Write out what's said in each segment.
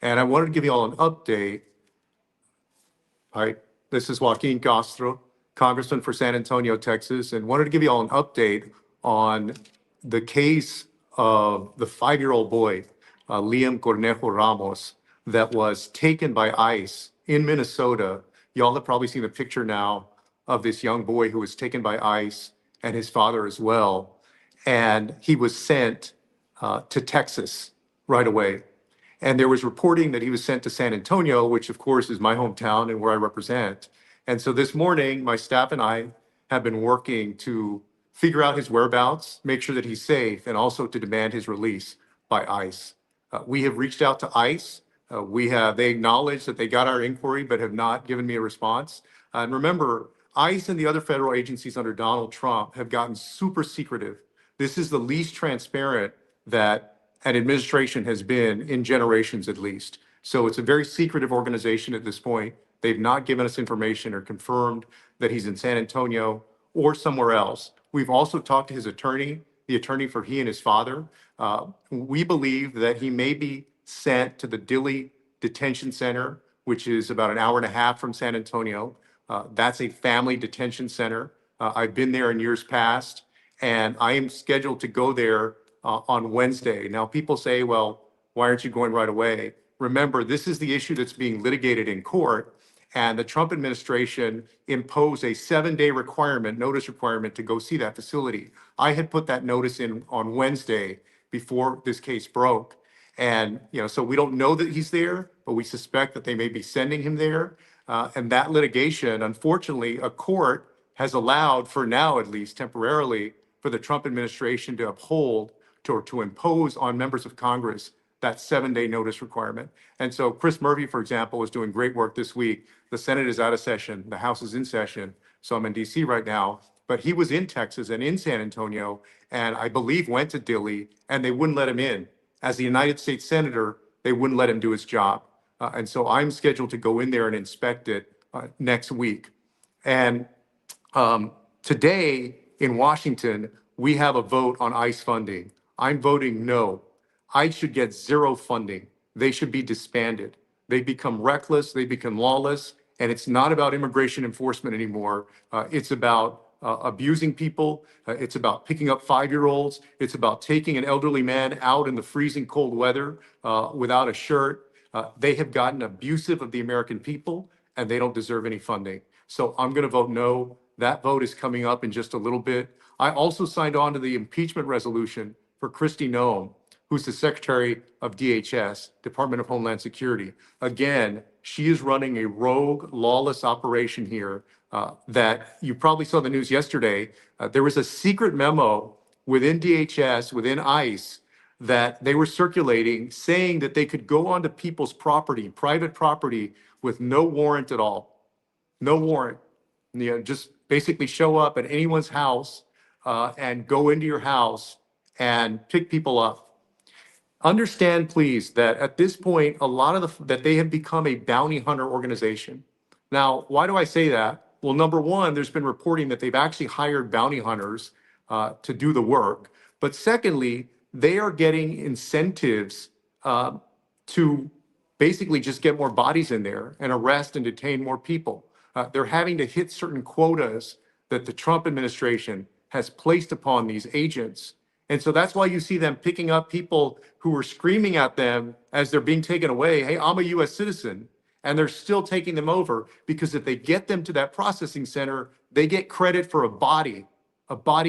And I wanted to give you all an update. Hi, this is Joaquin Castro, Congressman for San Antonio, Texas, and wanted to give you all an update on the case of the 5-year-old boy, Liam Cornejo Ramos, that was taken by ICE in Minnesota. Y'all have probably seen the picture now of this young boy who was taken by ICE and his father as well. And he was sent to Texas right away. And there was reporting that he was sent to San Antonio, which of course is my hometown and where I represent. And so this morning, my staff and I have been working to figure out his whereabouts, make sure that he's safe, and also to demand his release by ICE. We have reached out to ICE. They acknowledge that they got our inquiry, but have not given me a response. And remember, ICE and the other federal agencies under Donald Trump have gotten super secretive. This is the least transparent that an administration has been in generations at least. So it's a very secretive organization at this point. They've not given us information or confirmed that he's in San Antonio or somewhere else. We've also talked to his attorney, the attorney for he and his father. We believe that he may be sent to the Dilley Detention Center, which is about an hour and a half from San Antonio. That's a family detention center. I've been there in years past, and I am scheduled to go there on Wednesday. Now, people say, well, why aren't you going right away? Remember, this is the issue that's being litigated in court, and the Trump administration imposed a 7-day notice requirement to go see that facility. I had put that notice in on Wednesday before this case broke. And, so we don't know that he's there, but we suspect that they may be sending him there. And that litigation, unfortunately, a court has allowed, for now at least temporarily, for the Trump administration to uphold to impose on members of Congress that 7-day notice requirement. And so Chris Murphy, for example, is doing great work this week. The Senate is out of session, the House is in session, so I'm in DC right now. But he was in Texas and in San Antonio, and I believe went to Dilley, and they wouldn't let him in. As a United States Senator, they wouldn't let him do his job. And so I'm scheduled to go in there and inspect it next week. And today in Washington, we have a vote on ICE funding. I'm voting no. ICE should get zero funding. They should be disbanded. They become reckless, they become lawless, and it's not about immigration enforcement anymore. It's about abusing people. It's about picking up 5-year-olds. It's about taking an elderly man out in the freezing cold weather without a shirt. They have gotten abusive of the American people, and they don't deserve any funding. So I'm going to vote no. That vote is coming up in just a little bit. I also signed on to the impeachment resolution for Kristi Noem, who's the Secretary of DHS, Department of Homeland Security. Again, she is running a rogue, lawless operation here that you probably saw the news yesterday. There was a secret memo within DHS, within ICE, that they were circulating saying that they could go onto people's property, private property, with no warrant at all. No warrant. Just basically show up at anyone's house and go into your house and pick people up. Understand, please, that at this point, a lot of that they have become a bounty hunter organization. Now, why do I say that? Well, number one, there's been reporting that they've actually hired bounty hunters to do the work. But secondly, they are getting incentives to basically just get more bodies in there and arrest and detain more people. They're having to hit certain quotas that the Trump administration has placed upon these agents. And so that's why you see them picking up people who are screaming at them as they're being taken away, hey, I'm a US citizen, and they're still taking them over, because if they get them to that processing center, they get credit for a body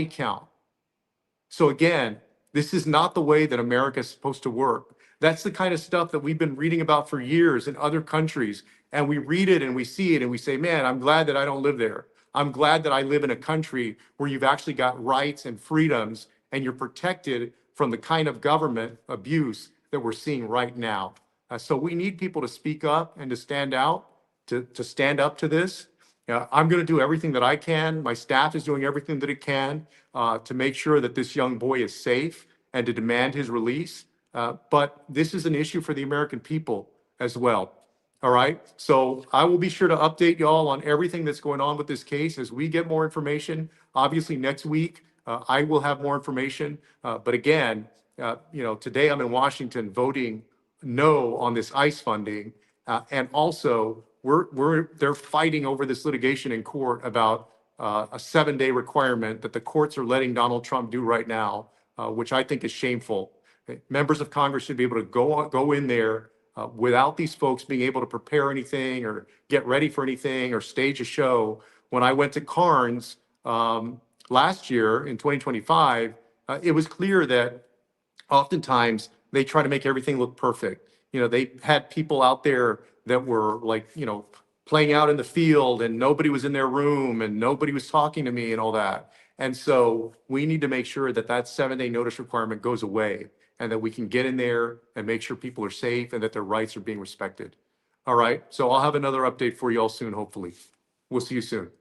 count. So again, this is not the way that America is supposed to work. That's the kind of stuff that we've been reading about for years in other countries. And we read it and we see it and we say, man, I'm glad that I don't live there. I'm glad that I live in a country where you've actually got rights and freedoms and you're protected from the kind of government abuse that we're seeing right now. So we need people to speak up and to stand out, to stand up to this. I'm going to do everything that I can. My staff is doing everything that it can to make sure that this young boy is safe and to demand his release. But this is an issue for the American people as well. All right. So I will be sure to update y'all on everything that's going on with this case as we get more information. Obviously, next week, I will have more information. But again, today I'm in Washington voting no on this ICE funding. And also, they're fighting over this litigation in court about a 7-day requirement that the courts are letting Donald Trump do right now, which I think is shameful. Members of Congress should be able to go in there without these folks being able to prepare anything or get ready for anything or stage a show. When I went to Carnes last year in 2025, it was clear that oftentimes they try to make everything look perfect. They had people out there that were like, playing out in the field and nobody was in their room and nobody was talking to me and all that. And so we need to make sure that that 7-day notice requirement goes away and that we can get in there and make sure people are safe and that their rights are being respected. All right. So I'll have another update for you all soon, hopefully. We'll see you soon.